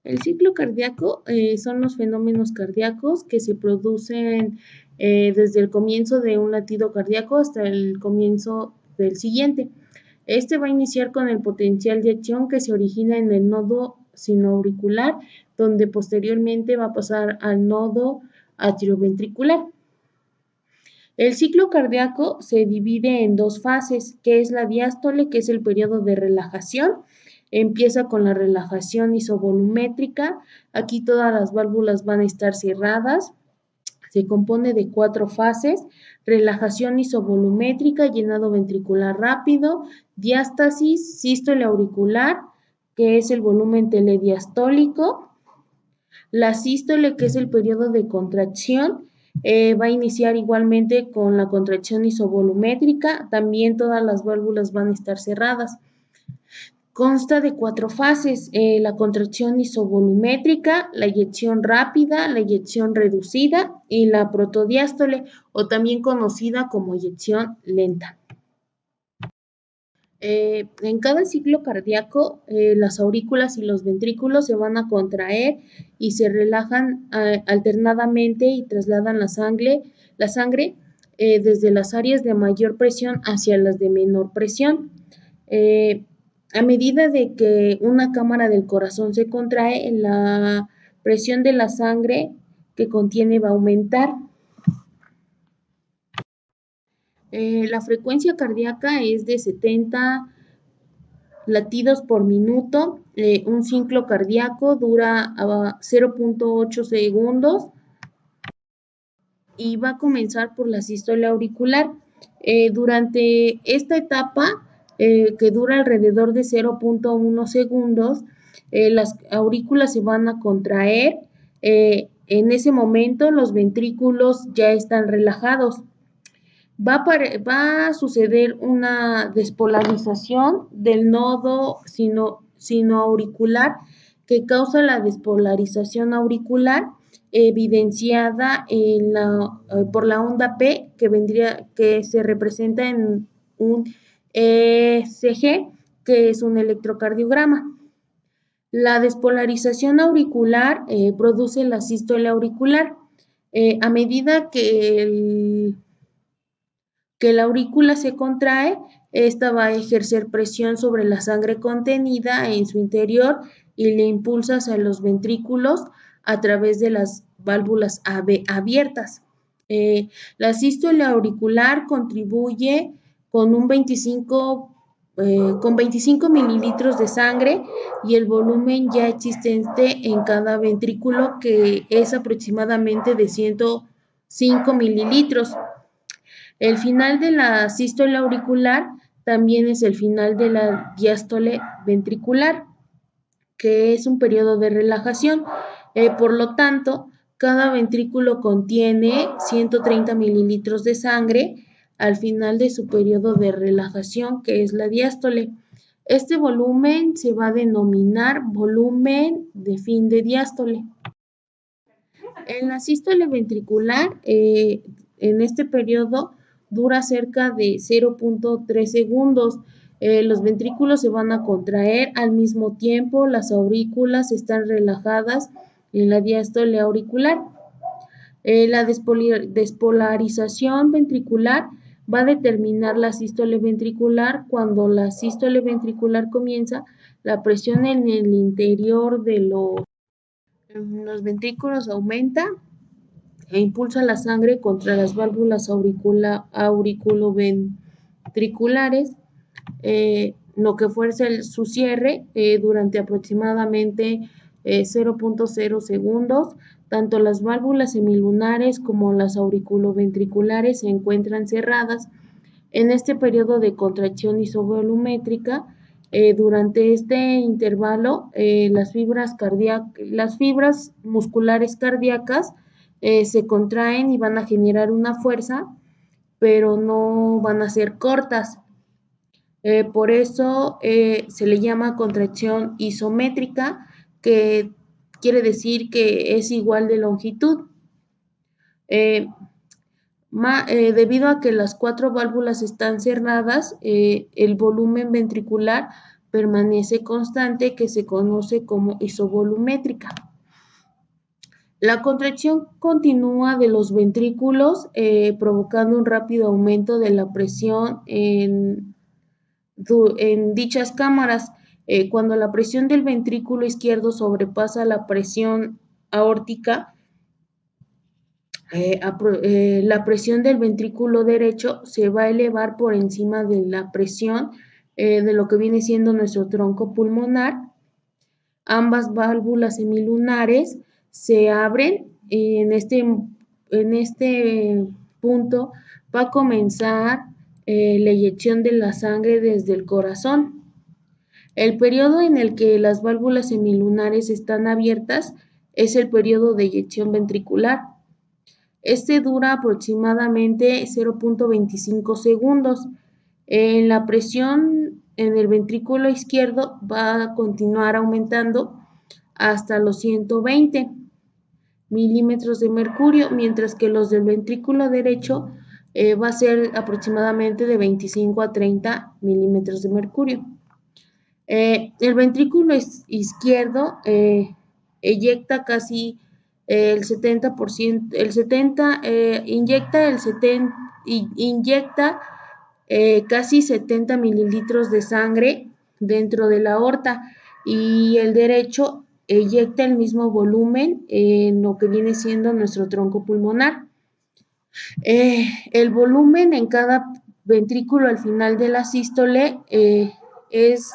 El ciclo cardíaco son los fenómenos cardíacos que se producen desde el comienzo de un latido cardíaco hasta el comienzo del siguiente. Este va a iniciar con el potencial de acción que se origina en el nodo sinoauricular, donde posteriormente va a pasar al nodo atrioventricular. El ciclo cardíaco se divide en dos fases, que es la diástole, que es el periodo de relajación. Empieza con la relajación isovolumétrica. Aquí todas las válvulas van a estar cerradas. Se compone de 4 fases: relajación isovolumétrica, llenado ventricular rápido, diástasis, sístole auricular, que es el volumen telediastólico, la sístole, que es el periodo de contracción, va a iniciar igualmente con la contracción isovolumétrica. También todas las válvulas van a estar cerradas. Consta de 4 fases: la contracción isovolumétrica, la eyección rápida, la eyección reducida y la protodiástole, o también conocida como eyección lenta. En cada ciclo cardíaco, las aurículas y los ventrículos se van a contraer y se relajan alternadamente y trasladan la sangre desde las áreas de mayor presión hacia las de menor presión. A medida de que una cámara del corazón se contrae, la presión de la sangre que contiene va a aumentar. La frecuencia cardíaca es de 70 latidos por minuto. Un ciclo cardíaco dura 0.8 segundos y va a comenzar por la sístole auricular. Durante esta etapa, que dura alrededor de 0.1 segundos, las aurículas se van a contraer. En ese momento los ventrículos ya están relajados. Va a suceder una despolarización del nodo sinoauricular que causa la despolarización auricular, evidenciada por la onda P, que se representa en un ECG, que es un electrocardiograma. La despolarización auricular produce la sístole auricular. A medida que la aurícula se contrae, esta va a ejercer presión sobre la sangre contenida en su interior y le impulsa hacia los ventrículos a través de las válvulas abiertas. La sístole auricular contribuye con 25 mililitros de sangre y el volumen ya existente en cada ventrículo, que es aproximadamente de 105 mililitros. El final de la sístole auricular también es el final de la diástole ventricular, que es un periodo de relajación. Por lo tanto, cada ventrículo contiene 130 mililitros de sangre al final de su periodo de relajación, que es la diástole. Este volumen se va a denominar volumen de fin de diástole. En la sístole ventricular, en este periodo dura cerca de 0.3 segundos. Los ventrículos se van a contraer al mismo tiempo, las aurículas están relajadas en la diástole auricular. La despolarización ventricular va a determinar la sístole ventricular. Cuando la sístole ventricular comienza, la presión en el interior de los ventrículos aumenta e impulsa la sangre contra las válvulas auriculoventriculares, lo que fuerza su cierre durante aproximadamente 0.0 segundos. Tanto las válvulas semilunares como las auriculoventriculares se encuentran cerradas. En este periodo de contracción isovolumétrica, durante este intervalo, las fibras musculares cardíacas se contraen y van a generar una fuerza, pero no van a ser cortas. Por eso se le llama contracción isométrica, que quiere decir que es igual de longitud. Debido a que las 4 válvulas están cerradas, el volumen ventricular permanece constante, que se conoce como isovolumétrica. La contracción continua de los ventrículos, provocando un rápido aumento de la presión en dichas cámaras. Cuando la presión del ventrículo izquierdo sobrepasa la presión aórtica, la presión del ventrículo derecho se va a elevar por encima de la presión de lo que viene siendo nuestro tronco pulmonar. Ambas válvulas semilunares se abren y en este punto va a comenzar la eyección de la sangre desde el corazón. El periodo en el que las válvulas semilunares están abiertas es el periodo de eyección ventricular. Este dura aproximadamente 0.25 segundos. La presión en el ventrículo izquierdo va a continuar aumentando hasta los 120 milímetros de mercurio, mientras que los del ventrículo derecho va a ser aproximadamente de 25 a 30 milímetros de mercurio. El ventrículo izquierdo eyecta casi el 70%, inyecta casi 70 mililitros de sangre dentro de la aorta, y el derecho eyecta el mismo volumen en lo que viene siendo nuestro tronco pulmonar. El volumen en cada ventrículo al final de la sístole es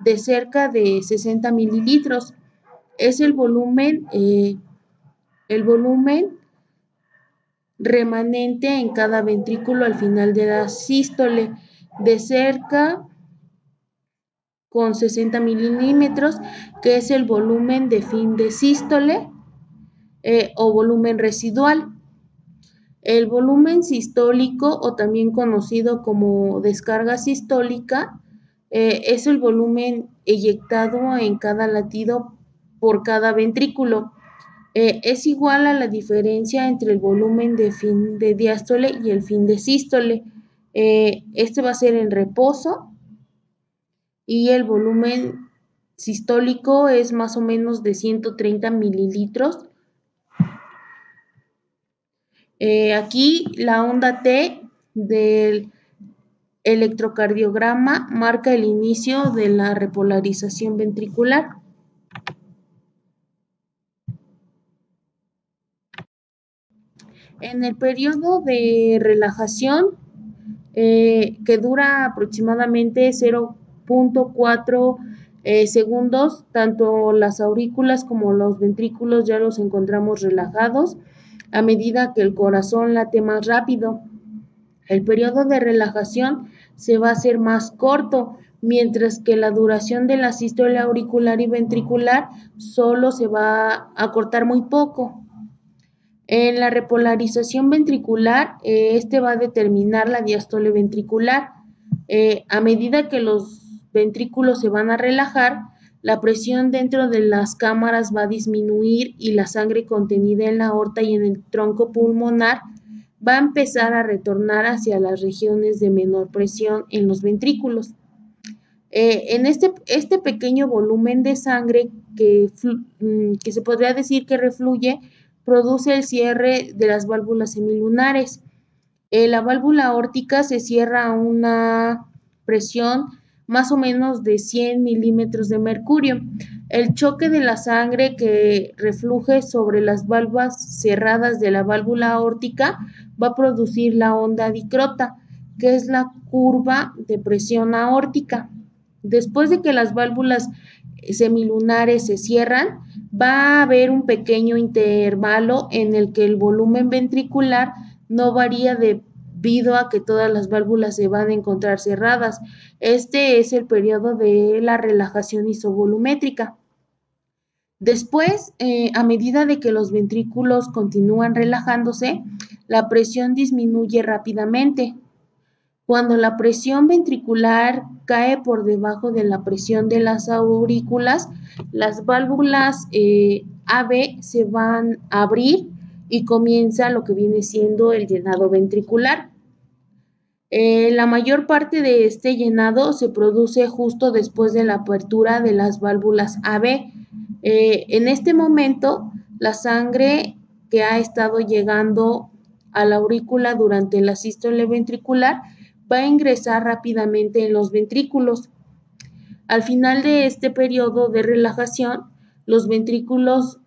de cerca de 60 mililitros. Es el volumen remanente en cada ventrículo al final de la sístole, de cerca con 60 milímetros, que es el volumen de fin de sístole o volumen residual. El volumen sistólico, o también conocido como descarga sistólica, es el volumen eyectado en cada latido por cada ventrículo. Es igual a la diferencia entre el volumen de fin de diástole y el fin de sístole. Este va a ser en reposo, y el volumen sistólico es más o menos de 130 mililitros. Aquí la onda T del electrocardiograma marca el inicio de la repolarización ventricular. En el periodo de relajación, que dura aproximadamente 0.4 segundos, tanto las aurículas como los ventrículos ya los encontramos relajados a medida que el corazón late más rápido. El periodo de relajación se va a hacer más corto, mientras que la duración de la sístole auricular y ventricular solo se va a acortar muy poco. En la repolarización ventricular, este va a determinar la diástole ventricular. A medida que los ventrículos se van a relajar, la presión dentro de las cámaras va a disminuir y la sangre contenida en la aorta y en el tronco pulmonar va a empezar a retornar hacia las regiones de menor presión en los ventrículos. En este pequeño volumen de sangre que se podría decir que refluye, produce el cierre de las válvulas semilunares. La válvula aórtica se cierra a una presión más o menos de 100 milímetros de mercurio. El choque de la sangre que refluye sobre las válvulas cerradas de la válvula aórtica va a producir la onda dicrota, que es la curva de presión aórtica. Después de que las válvulas semilunares se cierran, va a haber un pequeño intervalo en el que el volumen ventricular no varía debido a que todas las válvulas se van a encontrar cerradas. Este es el periodo de la relajación isovolumétrica. Después, a medida de que los ventrículos continúan relajándose, la presión disminuye rápidamente. Cuando la presión ventricular cae por debajo de la presión de las aurículas, las válvulas AB se van a abrir y comienza lo que viene siendo el llenado ventricular. La mayor parte de este llenado se produce justo después de la apertura de las válvulas AB. En este momento, la sangre que ha estado llegando a la aurícula durante la sístole ventricular va a ingresar rápidamente en los ventrículos. Al final de este periodo de relajación, los ventrículos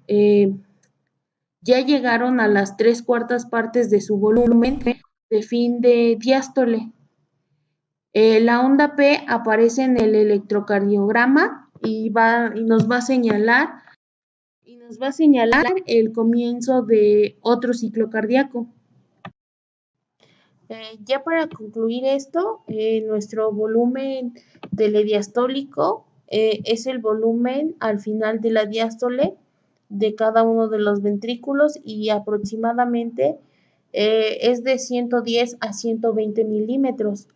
ya llegaron a las 3/4 de su volumen de fin de diástole. La onda P aparece en el electrocardiograma y nos va a señalar el comienzo de otro ciclo cardíaco. Ya para concluir esto, nuestro volumen telediastólico es el volumen al final de la diástole de cada uno de los ventrículos y aproximadamente es de 110 a 120 milímetros.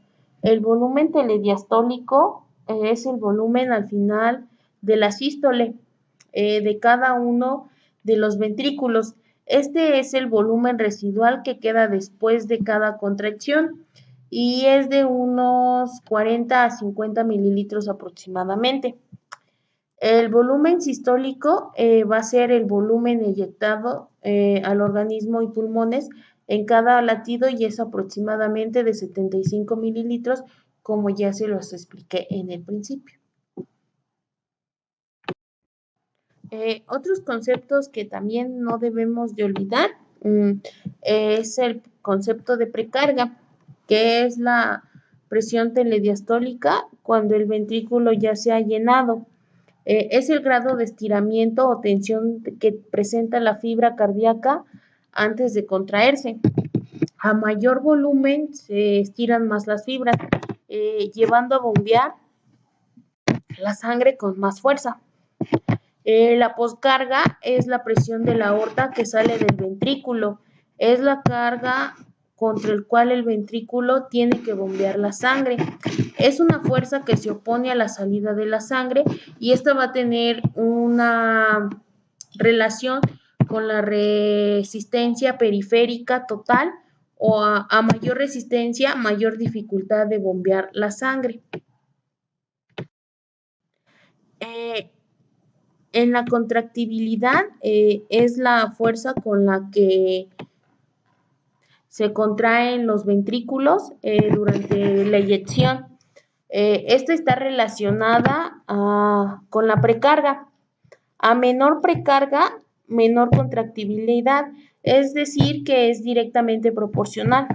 El volumen telediastólico es el volumen al final de la sístole de cada uno de los ventrículos. Este es el volumen residual que queda después de cada contracción y es de unos 40 a 50 mililitros aproximadamente. El volumen sistólico va a ser el volumen eyectado al organismo y pulmones en cada latido y es aproximadamente de 75 mililitros, como ya se los expliqué en el principio. Otros conceptos que también no debemos de olvidar es el concepto de precarga, que es la presión telediastólica cuando el ventrículo ya se ha llenado. Es el grado de estiramiento o tensión que presenta la fibra cardíaca antes de contraerse. A mayor volumen se estiran más las fibras, llevando a bombear la sangre con más fuerza. La poscarga es la presión de la aorta que sale del ventrículo. Es la carga contra el cual el ventrículo tiene que bombear la sangre. Es una fuerza que se opone a la salida de la sangre y esta va a tener una relación con la resistencia periférica total o a mayor resistencia, mayor dificultad de bombear la sangre. En la contractibilidad es la fuerza con la que se contraen los ventrículos durante la eyección. Esta está relacionada con la precarga. A menor precarga, menor contractibilidad, es decir, que es directamente proporcional.